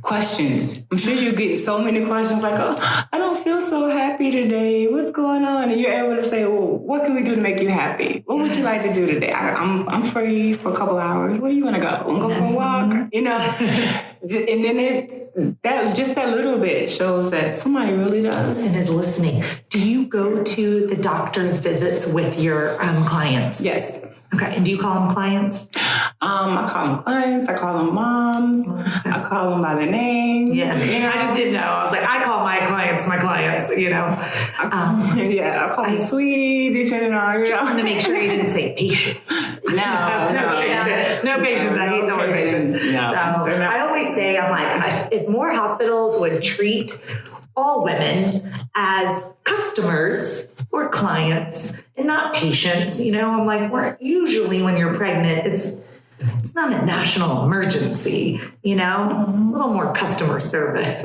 Questions. I'm sure you're getting so many questions like, oh, I don't feel so happy today. What's going on? And you're able to say, well, what can we do to make you happy? What would you like to do today? I'm free for a couple hours. Where do you want to go? Want to go for a walk? And then that little bit shows that somebody really does. And is listening. Do you go to the doctor's visits with your clients? Yes. Okay. And do you call them clients? I call them clients. I call them moms. I call them by their names. Yeah. I just didn't know. I was like, I call my clients, I call them sweetie, depending on, Just wanted to make sure you didn't say patients. No patients. I hate the word patients. No, I always say, I'm like, if more hospitals would treat all women as customers or clients and not patients, I'm like, usually when you're pregnant, it's not a national emergency, a little more customer service.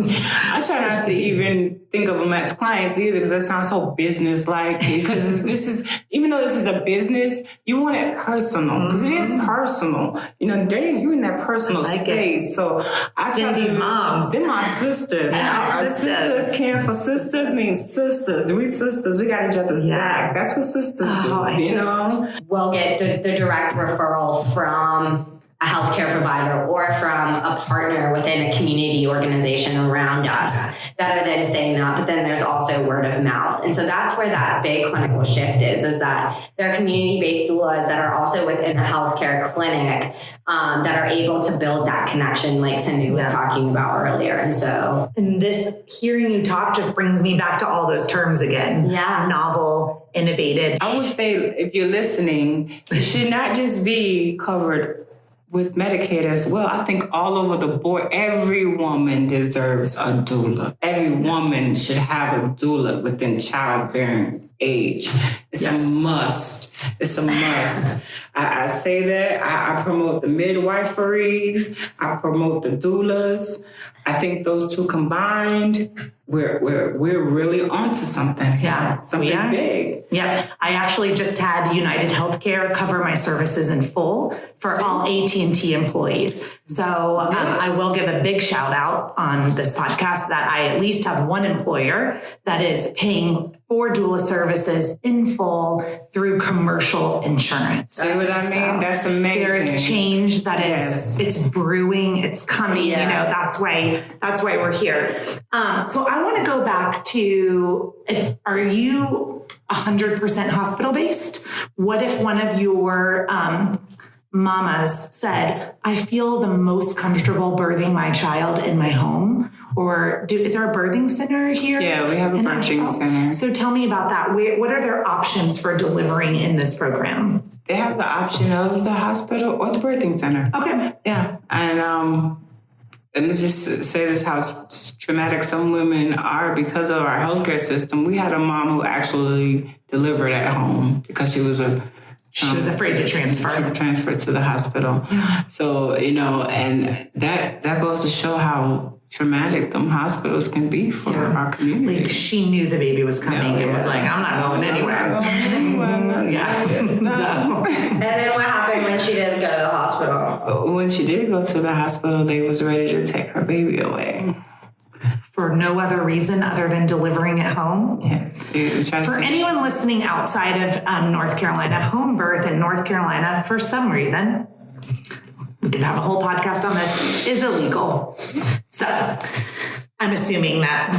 I try not to even think of them as clients either, because that sounds so business-like. Because even though this is a business, you want it personal, because it is personal. You're in that personal space. So I Cindy's moms. They're my sisters. Our SistasCaring4Sistas means sisters. We sisters. We got each other's back. That's what sisters do. We'll get the direct referral from a healthcare provider or from a partner within a community organization around us that are then saying that, but then there's also word of mouth. And so that's where that big clinical shift is that there are community-based doulas that are also within a healthcare clinic that are able to build that connection like Cindy was talking about earlier. And this hearing you talk just brings me back to all those terms again. Yeah. Novel, innovative. I wish if you're listening, it should not just be covered with Medicaid as well. I think all over the board, every woman deserves a doula. Every woman should have a doula within childbearing age. It's a must. It's a must. I say that. I promote the midwiferys. I promote the doulas. I think those two combined, we're really onto something. Yeah, something big. Yeah, I actually just had United Healthcare cover my services in full for all AT&T employees. So I will give a big shout out on this podcast that I at least have one employer that is paying for doula services in full through commercial insurance. See what I mean? That's amazing. There's change that it's brewing, it's coming. That's why we're here. So I want to go back to, are you 100% hospital based? What if one of your mamas said, I feel the most comfortable birthing my child in my home? Or is there a birthing center here? Yeah, we have a birthing center. So tell me about that. What are their options for delivering in this program? They have the option of the hospital or the birthing center. Okay. Yeah. And let's just say this, how traumatic some women are because of our healthcare system. We had a mom who actually delivered at home because she was afraid to transfer to the hospital. Yeah. So, and that goes to show how traumatic them hospitals can be for our community. Like she knew the baby was coming and was like, I'm not going anywhere. And then what happened when she did go to the hospital? When she did go to the hospital, they was ready to take her baby away. For no other reason other than delivering at home? Yes. For anyone listening outside of North Carolina, home birth in North Carolina, for some reason, we could have a whole podcast on this, is illegal. So I'm assuming that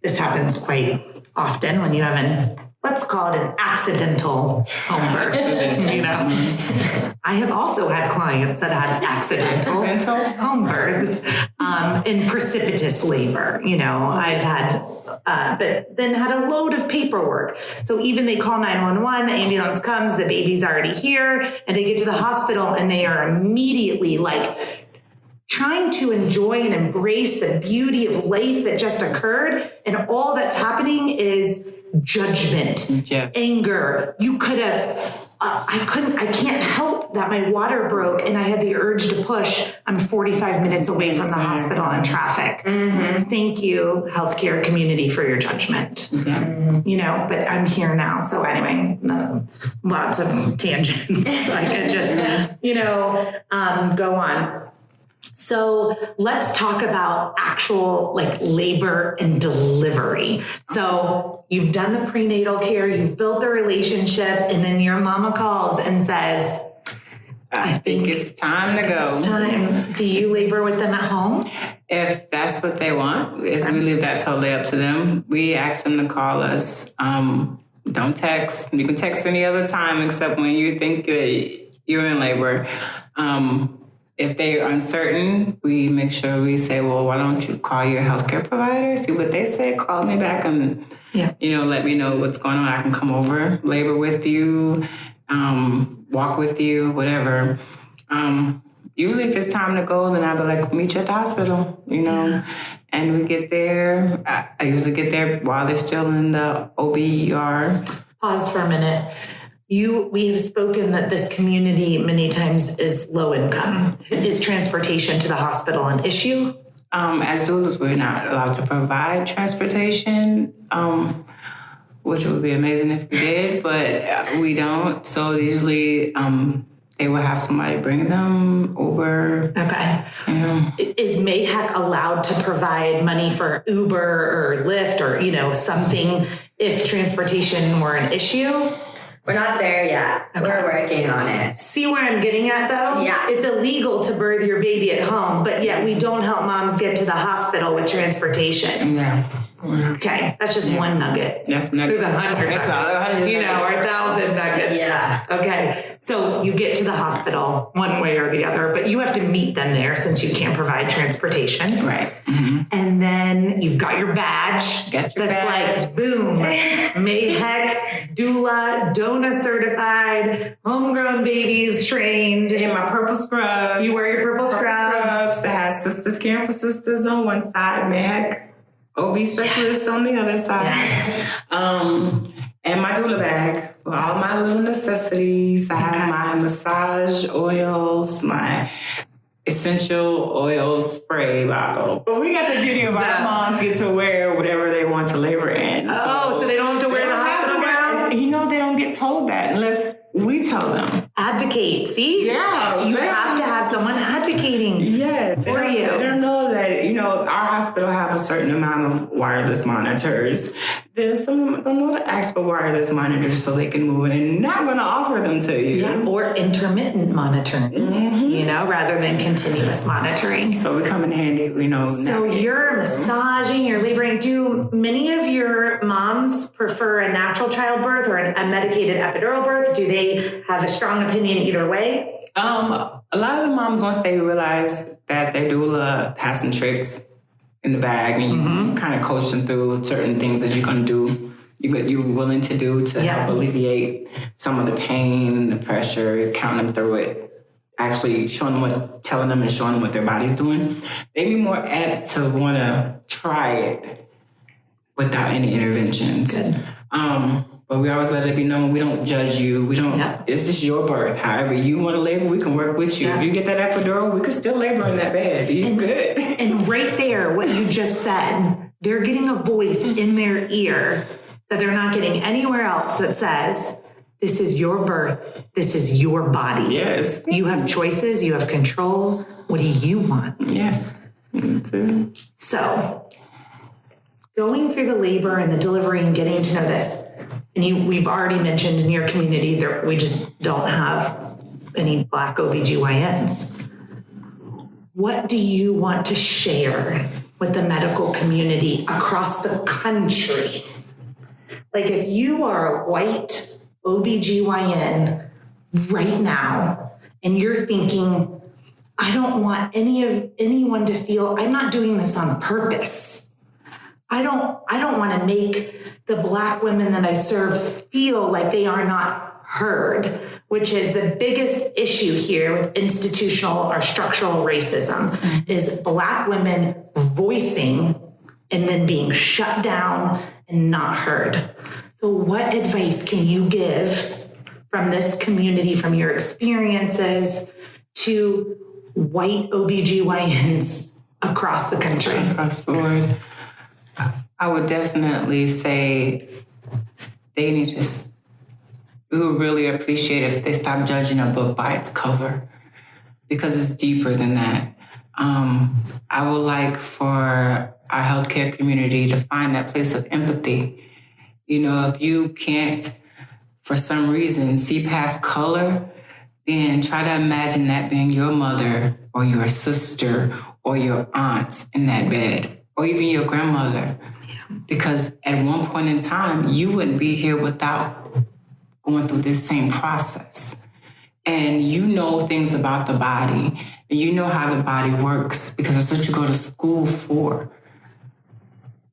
this happens quite often when you have let's call it an accidental home birth. I have also had clients that had accidental home births in precipitous labor. I've had, but then had a load of paperwork. So even they call 911, the ambulance comes, the baby's already here, and they get to the hospital and they are immediately trying to enjoy and embrace the beauty of life that just occurred. And all that's happening is judgment, anger. You could have I can't help that my water broke and I had the urge to push. I'm 45 minutes away from the hospital in traffic. Thank you, healthcare community, for your judgment. You know, but I'm here now. So anyway, lots of tangents. So I could just, you know, go on. So let's talk about actual like labor and delivery. So you've done the prenatal care, you've built a relationship, and then your mama calls and says, I think it's time to go. It's time. Do you labor with them at home? If that's what they want, we leave that totally up to them. We ask them to call us. Don't text. You can text any other time except when you think that you're in labor. If they're uncertain, we make sure we say, well, why don't you call your healthcare provider, see what they say, call me back and, you know, let me know what's going on. I can come over, labor with you, walk with you, whatever. Usually if it's time to go, then I'll be like, meet you at the hospital, you know, and we get there. I usually get there while they're still in the OB/ER. Pause for a minute. We have spoken that this community many times is low income. Is transportation to the hospital an issue? As doulas, we're not allowed to provide transportation, which would be amazing if we did, but we don't. So usually they will have somebody bring them Uber. Okay. Is MAHEC allowed to provide money for Uber or Lyft or, you know, something if transportation were an issue? We're not there yet. Okay. We're working on it. See where I'm getting at, though? Yeah. It's illegal to birth your baby at home, but yet we don't help moms get to the hospital with transportation. Yeah. Okay, that's just one nugget. That's nugget. There's 100. That's 100. You know, or 1,000 nuggets. Yeah. Okay, so you get to the hospital one way or the other, but you have to meet them there since you can't provide transportation. Right. And then you've got your badge. Get your that's badge. Like, boom, MAHEC, doula, DONA certified, homegrown babies trained. In my purple scrubs. You wear your purple scrubs. That has SistasCaring4Sistas on one side, MAHEC. OB specialist on the other side. Yes. And my doula bag with all my little necessities. I have my massage oils, my essential oil spray bottle. But we got the beauty of our moms get to wear whatever they want to labor in. So they don't have to wear the hospital gown? You know, they don't get told that unless we tell them. Advocate, see? Yeah. You have to have someone advocating for you. They don't know that, you know, our hospital have a certain amount of wireless monitors. Then some don't know to ask for wireless monitors so they can move in and not going to offer them to you. Yeah, or intermittent monitoring, you know, rather than continuous monitoring. So we come in handy, you know. So you're massaging, you're laboring. Do many of your moms prefer a natural childbirth or a medicated epidural birth? Do they have a strong opinion either way? A lot of the moms, once they realize that their doula has some tricks in the bag and you kind of coach them through certain things that you're going to do, you're willing to do to help alleviate some of the pain, the pressure, counting them through it, actually telling them and showing them what their body's doing, they'd be more apt to want to try it without any interventions. Good. But we always let it be known we don't judge you. We don't. It's just your birth. However you want to labor, we can work with you. If you get that epidural, we can still labor in that bed. You good? And right there, what you just said, they're getting a voice in their ear that they're not getting anywhere else that says, "This is your birth. This is your body. Yes, you have choices. You have control. What do you want?" Yes. So, going through the labor and the delivery and getting to know this. And we've already mentioned in your community that we just don't have any Black OBGYNs. What do you want to share with the medical community across the country? Like if you are a white OBGYN right now and you're thinking, I don't want anyone to feel I'm not doing this on purpose. I don't want to make the Black women that I serve feel like they are not heard, which is the biggest issue here with institutional or structural racism, is Black women voicing and then being shut down and not heard. So what advice can you give from this community, from your experiences, to white OBGYNs across the country? Across the board. I would definitely say they need to, we would really appreciate if they stop judging a book by its cover, because it's deeper than that. I would like for our healthcare community to find that place of empathy. You know, if you can't, for some reason, see past color, then try to imagine that being your mother or your sister or your aunt in that bed, or even your grandmother. Because at one point in time, you wouldn't be here without going through this same process. And you know things about the body, and you know how the body works, because that's what you go to school for.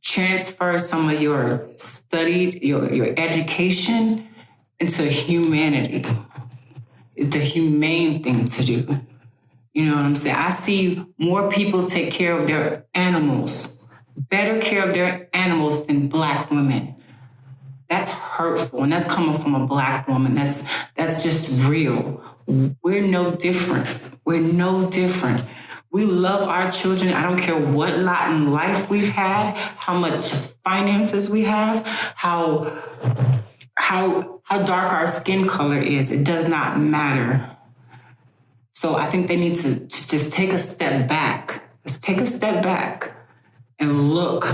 Transfer some of your studied, your education into humanity. It's the humane thing to do. You know what I'm saying? I see more people take care of their animals, better care of their animals than Black women. That's hurtful, and that's coming from a Black woman. That's just real. We're no different. We're no different. We love our children. I don't care what lot in life we've had, how much finances we have, how dark our skin color is. It does not matter. So I think they need to just take a step back. Let's take a step back and look.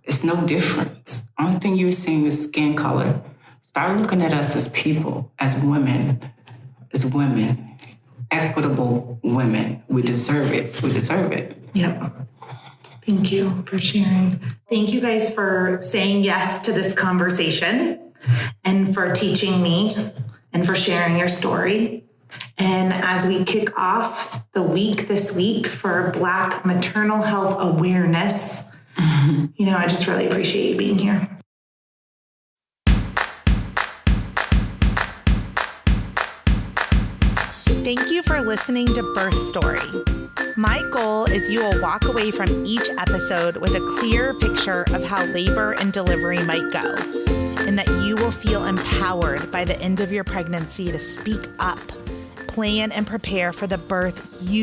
It's no difference. Only thing you're seeing is skin color. Start looking at us as people, as women, equitable women. We deserve it. We deserve it. Yep. Thank you for sharing. Thank you guys for saying yes to this conversation and for teaching me and for sharing your story. And as we kick off the week this week for Black Maternal Health Awareness, I just really appreciate you being here. Thank you for listening to Birth Story. My goal is you will walk away from each episode with a clear picture of how labor and delivery might go, and that you will feel empowered by the end of your pregnancy to speak up, plan and prepare for the birth you